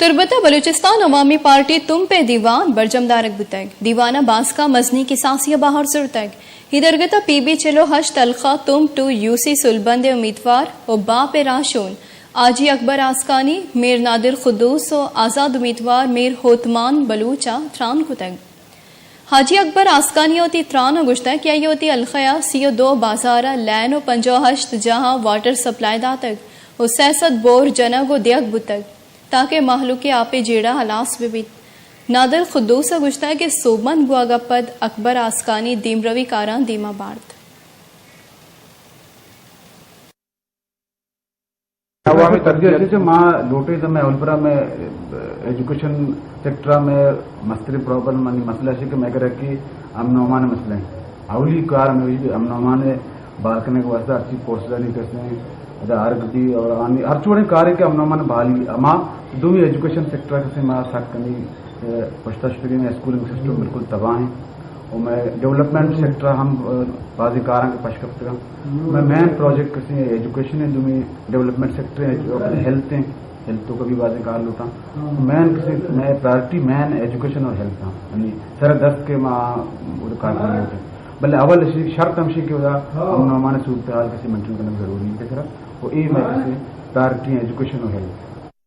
तुरबता बलूचिस्तान अवामी party तुम पे दीवान बरजमदारक बुतग दीवाना बांसका मजनी की सासिया बाहर सुरतग हिदरगता पीबी चलो हश तलखा तुम टू यूसी सुलबंद उम्मीदवार और बाप राशून आजी अकबर आसकानी मीर नादिर खुदूस और आज़ाद उम्मीदवार मीर होतमान बलूचा त्रान कुतग हाजी अकबर आसकानी होती त्रान गुश्ता क्या ये होती अलखया सीओ दो बाजारा लैन और पंजो हश्त जहाँ वाटर सप्लाई दातक और सैसद बोर जनग और दियक बुतक ताकि महलूक आपे जेड़ा हलास विबित नादर खुदूस गुश्ता के सोबन गुआगपद अकबर आसकानी दीमरवी कारां दीमा बार्थ अवामी तरजीह से माँ लोटे में उलपरा में एजुकेशन सेक्टर में मस्तरी प्रॉब्लम मनी मसला है कि मैं कह रहा कि अमनोमान मसले अवली कार में अमनोमान बालकने के वास्ते अच्छी कोर्स नहीं करते आरगती और हर चोड़े कार्य के अमनोमान बहाली अमा दो एजुकेशन सेक्टर से माँ साथ कनी पश्तरी में स्कूलिंग सिस्टम बिल्कुल तबाह है और मैं डेवलपमेंट सेक्टर हम बाजी कारा के पशकफ्त मैं मेन प्रोजेक्ट किसी एजुकेशन है दुमी डेवलपमेंट सेक्टर हेल्थ है हेल्थ तो कभी बाजी कार लूटा मैन किसी मैं प्रायोरिटी मैन एजुकेशन और हेल्थ था यानी सर 10 के माँ कार्य होते भले अवल शर्त हमशी के हम हमारे सूरत हाल किसी मेंटेन करना जरूरी है वो ये मैं किसी प्रायोरिटी एजुकेशन और हेल्थ